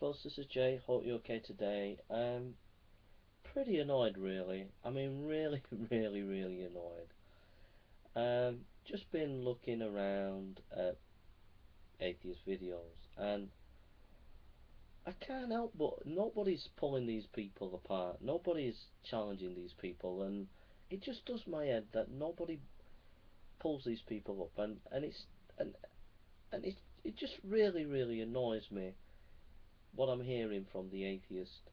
folks, this is Jay. Hope you're okay today. Pretty annoyed really. I mean really, really annoyed. Just been looking around at atheist videos and I can't help but nobody's pulling these people apart. Nobody's challenging these people, and it just does my head that nobody pulls these people up, and and it just really annoys me what I'm hearing from the atheist.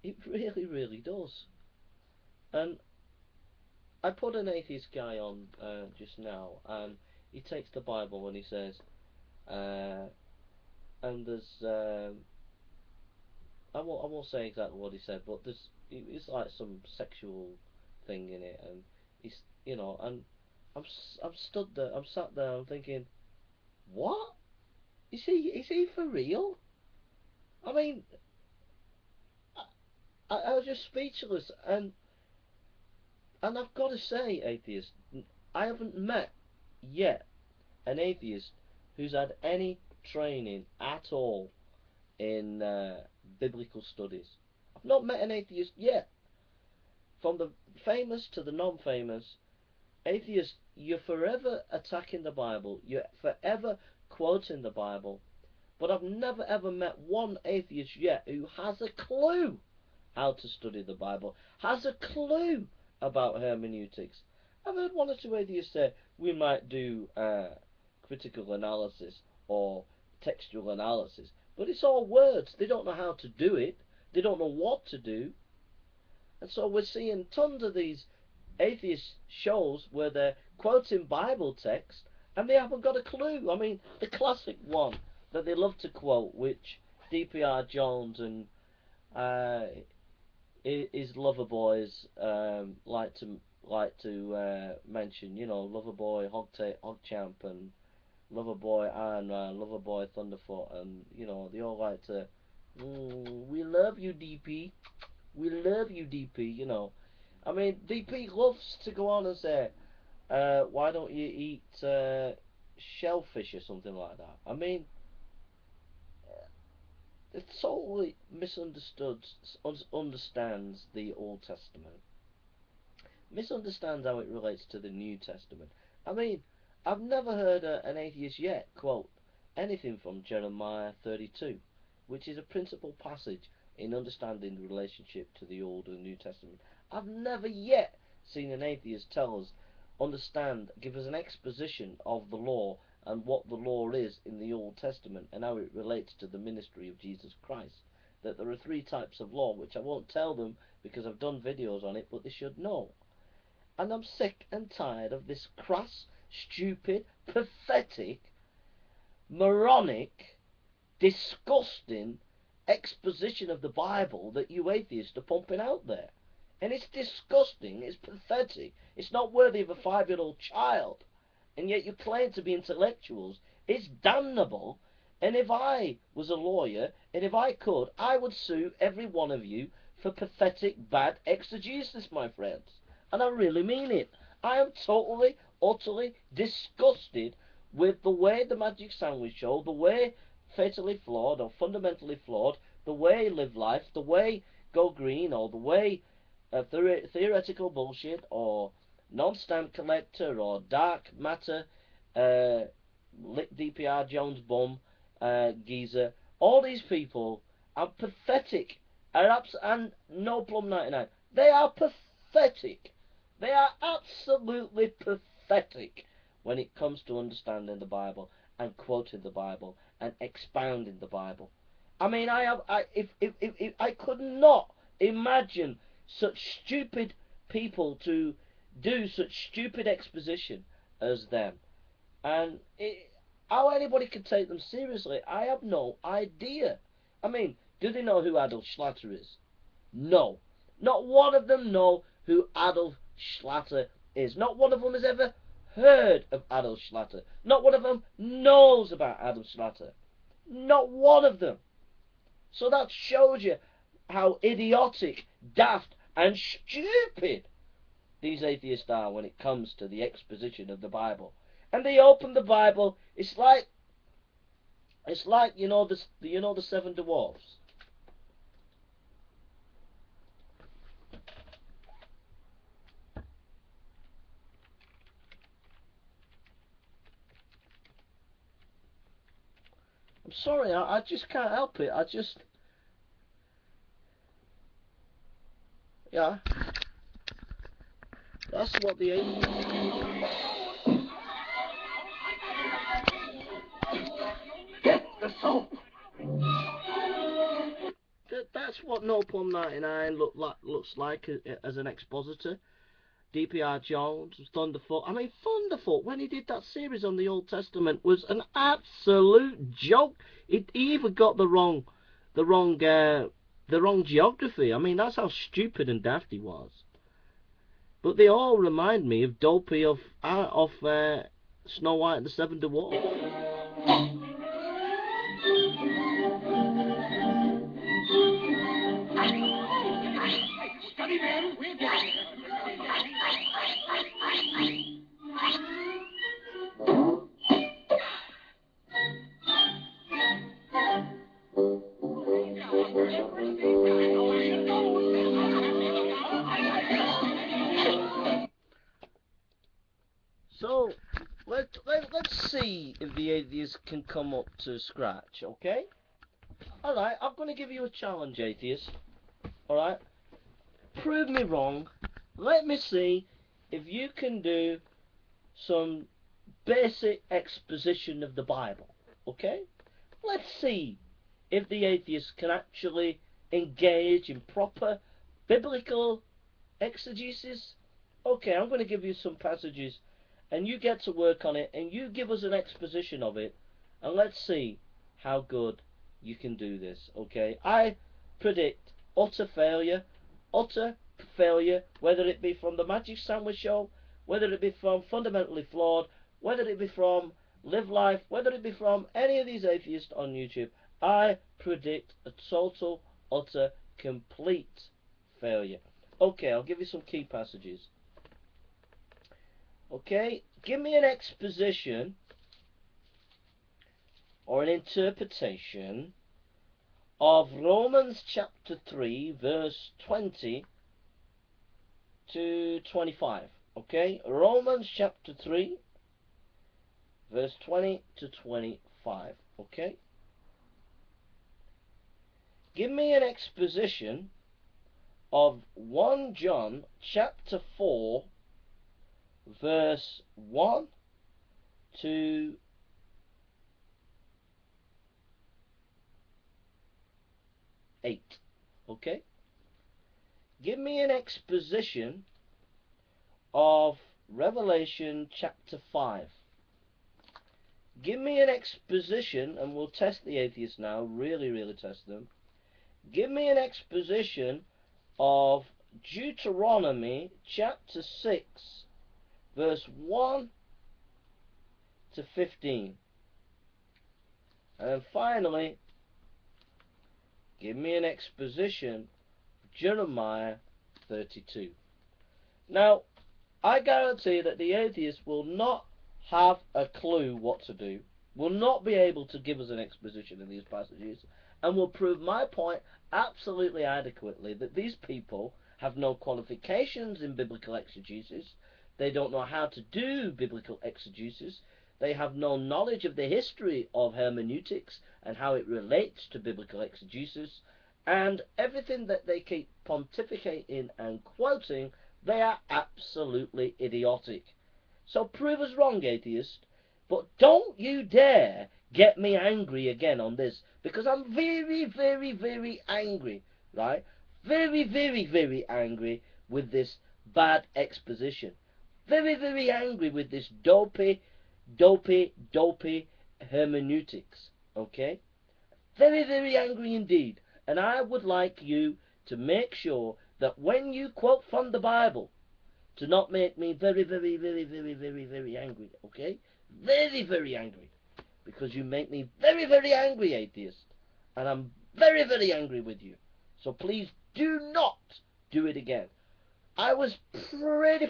It really does. And I put an atheist guy on just now, and he takes the Bible and he says, uh, and there's, I won't say exactly what he said, but it's like some sexual thing in it, and and I'm stood there, I'm sat there, I'm thinking, what? Is he for real? I mean, I was just speechless, and I've got to say, atheist, I haven't met yet an atheist who's had any training at all in biblical studies. I've not met an atheist yet. From the famous to the non-famous, atheists, you're forever attacking the Bible. You're forever quoting the Bible. But I've never ever met one atheist yet who has a clue how to study the Bible, has a clue about hermeneutics. I've heard one or two atheists say we might do critical analysis or textual analysis, but it's all words. They don't know how to do it. They don't know what to do. And so we're seeing tons of these atheist shows where they're quoting Bible text and they haven't got a clue. I mean, the classic one that they love to quote, which D.P.R. Jones and his lover boys like to mention. You know, Loverboy, Hogchamp, and Loverboy Iron Man, Loverboy Thunderfoot, and they all like to. We love you, DP. We love you, DP. I mean, DP loves to go on and say, why don't you eat shellfish or something like that? I mean, it totally understands the Old Testament, misunderstands how it relates to the New Testament. I mean, I've never heard an atheist yet quote anything from Jeremiah 32, which is a principal passage in understanding the relationship to the Old and New Testament. I've never yet seen an atheist tell us, give us an exposition of the law and what the law is in the Old Testament and how it relates to the ministry of Jesus Christ. That there are three types of law, which I won't tell them because I've done videos on it, but they should know. And I'm sick and tired of this crass, stupid, pathetic, moronic, disgusting exposition of the Bible that you atheists are pumping out there. And it's disgusting, it's pathetic, it's not worthy of a 5-year-old child. And yet you claim to be intellectuals. It's damnable. And if I was a lawyer, and if I could, I would sue every one of you for pathetic, bad exegesis, my friends. And I really mean it. I am totally, utterly disgusted with the way the Magic Sandwich Show, the way Fatally Flawed or Fundamentally Flawed, the way Live Life, the way Go Green, or the way Theoretical Bullshit, or Non-Stamp Collector, or Dark Matter, Lick DPR Jones Bum, Geezer. All these people are pathetic. And No Plum 99. They are pathetic. They are absolutely pathetic when it comes to understanding the Bible and quoting the Bible and expounding the Bible. I mean, if I could not imagine such stupid people to do such stupid exposition as them, and how anybody could take them seriously, I have no idea. I mean, do they know who Adolf Schlatter is? No. Not one of them know who Adolf Schlatter is. Not one of them has ever heard of Adolf Schlatter. Not one of them knows about Adolf Schlatter. Not one of them. So that shows you how idiotic, daft, and stupid these atheists are when it comes to the exposition of the Bible. And they open the Bible, it's like It's like, the seven dwarfs. I'm sorry, I just can't help it. Yeah, that's what the that's what No Plum 99 looks like as an expositor. DPR Jones, Thunderfoot. I mean, Thunderfoot, when he did that series on the Old Testament, was an absolute joke. He even got the wrong, the wrong geography. I mean, that's how stupid and daft he was. But they all remind me of Dopey of Snow White and the Seven Dwarfs. So let's see if the atheists can come up to scratch, okay? Alright, I'm going to give you a challenge, atheist. Alright? Prove me wrong. Let me see if you can do some basic exposition of the Bible, okay? Let's see if the atheists can actually engage in proper biblical exegesis. Okay, I'm going to give you some passages and you get to work on it and you give us an exposition of it, and let's see how good you can do this, okay? I predict utter failure, whether it be from the Magic Sandwich Show, whether it be from Fundamentally Flawed, whether it be from Live Life, whether it be from any of these atheists on YouTube. I predict a total, utter, complete failure. Okay, I'll give you some key passages. Okay, give me an exposition or an interpretation of Romans chapter 3 verse 20 to 25. Okay, Romans chapter 3 verse 20 to 25. Okay, give me an exposition of 1 John chapter 4 verse 1 to 8. Okay, give me an exposition of Revelation chapter 5. Give me an exposition, and we'll test the atheists now, really test them. Give me an exposition of Deuteronomy chapter 6 verse 1 to 15. And then finally, give me an exposition of Jeremiah 32. Now, I guarantee that the atheists will not have a clue what to do, will not be able to give us an exposition in these passages, and will prove my point absolutely adequately that these people have no qualifications in biblical exegesis, they don't know how to do biblical exegesis, they have no knowledge of the history of hermeneutics and how it relates to biblical exegesis, and everything that they keep pontificating and quoting, they are absolutely idiotic. So prove us wrong, atheist, but don't you dare get me angry again on this, because I'm very angry, right? Very angry with this bad exposition. Very angry with this dopey hermeneutics, okay? Very angry indeed. And I would like you to make sure that when you quote from the Bible, to not make me very angry, okay? Very angry. Because you make me very angry, atheist. And I'm very angry with you. So please do not do it again. I was pretty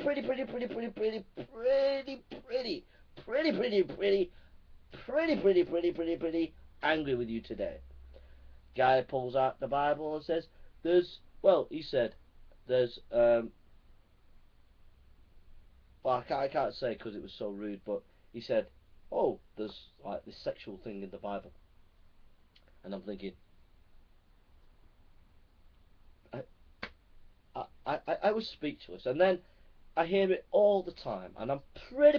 angry with you today. Guy pulls out the Bible and says, he said, there's, I can't say because it was so rude, but he said, oh, there's like this sexual thing in the Bible. And I'm thinking, I was speechless. And then I hear it all the time, and I'm pretty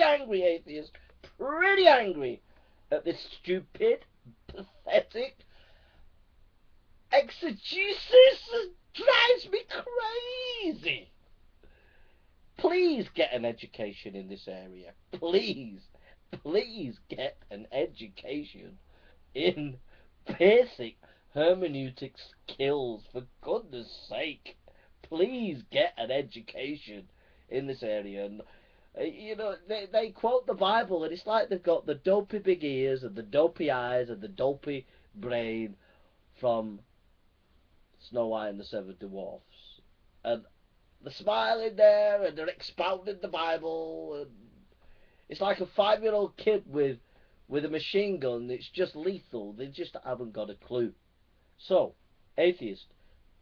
angry, atheist. Pretty angry at this stupid, pathetic exegesis. Drives me crazy. Please get an education in this area. Please get an education in basic hermeneutic skills, for goodness sake. Please get an education in this area. And they quote the Bible, and it's like they've got the dopey big ears and the dopey eyes and the dopey brain from Snow White and the Seven Dwarfs, and they're smiling there and they're expounding the Bible, and it's like a 5-year-old kid with a machine gun. It's just lethal. They just haven't got a clue. So, atheist,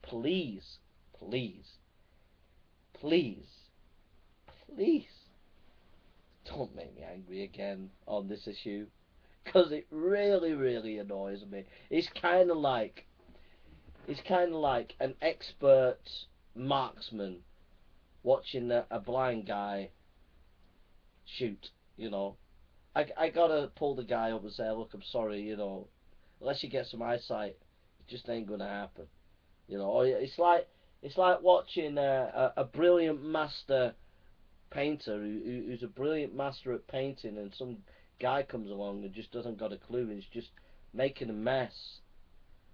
please don't make me angry again on this issue, because it really annoys me. It's kind of like an expert marksman watching a blind guy shoot. I gotta pull the guy up and say, look, I'm sorry, unless you get some eyesight, it just ain't gonna happen. Or it's like watching a brilliant master painter who's a brilliant master at painting, and some guy comes along and just doesn't got a clue and is just making a mess.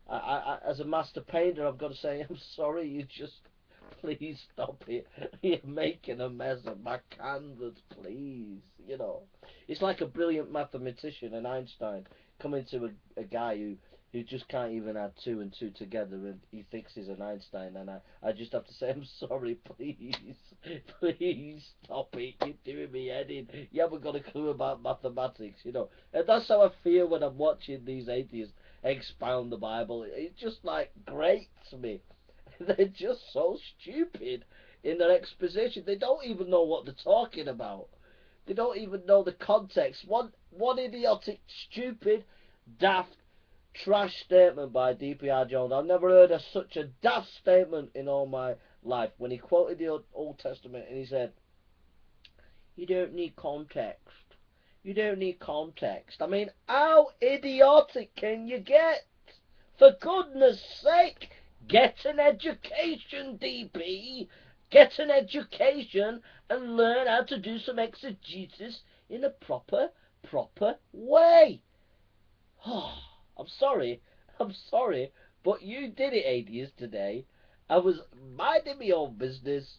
As a master painter, I've got to say, I'm sorry, you just, please stop it. You're making a mess of my canvas, please. It's like a brilliant mathematician, and Einstein, coming to a guy who just can't even add 2 and 2 together, and he thinks he's an Einstein, and I just have to say, I'm sorry, please stop it. You're doing me head in. You haven't got a clue about mathematics, And that's how I feel when I'm watching these atheists expound the Bible. It just like grates me. They're just so stupid in their exposition. They don't even know what they're talking about. They don't even know the context. One idiotic, stupid, daft, trash statement by D.P.R. Jones. I've never heard of such a daft statement in all my life. When he quoted the Old Testament and he said, you don't need context. You don't need context. I mean, how idiotic can you get? For goodness sake, get an education, DP. Get an education and learn how to do some exegesis in a proper way. Oh, I'm sorry, but you did it, atheist, today. I was minding my own business,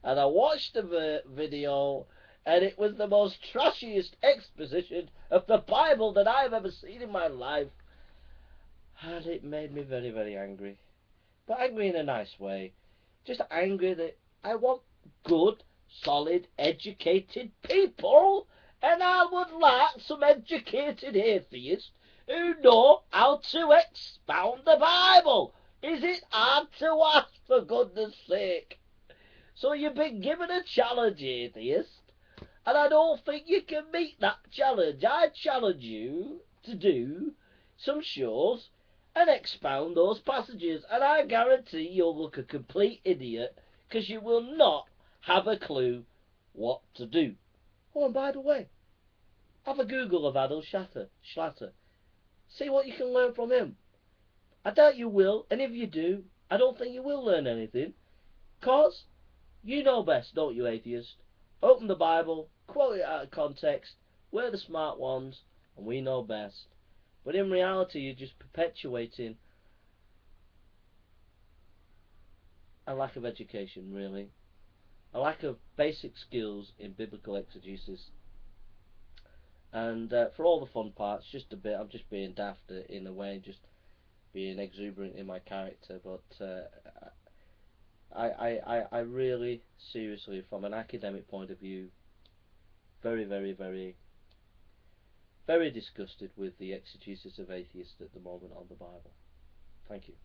and I watched the video, and it was the most trashiest exposition of the Bible that I've ever seen in my life. And it made me very angry. But angry in a nice way. Just angry that I want good, solid, educated people, and I would like some educated atheists who know how to expound the Bible. Is it hard to ask, for goodness sake? So you've been given a challenge, atheist, and I don't think you can meet that challenge. I challenge you to do some shows and expound those passages, and I guarantee you'll look a complete idiot, because you will not have a clue what to do. Oh, and by the way, have a Google of Adolf Schlatter. See what you can learn from him. I doubt you will, and if you do, I don't think you will learn anything, because you know best, don't you, atheist? Open the Bible, quote it out of context, we're the smart ones, and we know best. But in reality, you're just perpetuating a lack of education, really. A lack of basic skills in biblical exegesis. And for all the fun parts, just a bit, I'm just being daft in a way, just being exuberant in my character. But I really, seriously, from an academic point of view, very very disgusted with the exegesis of atheists at the moment on the Bible. Thank you.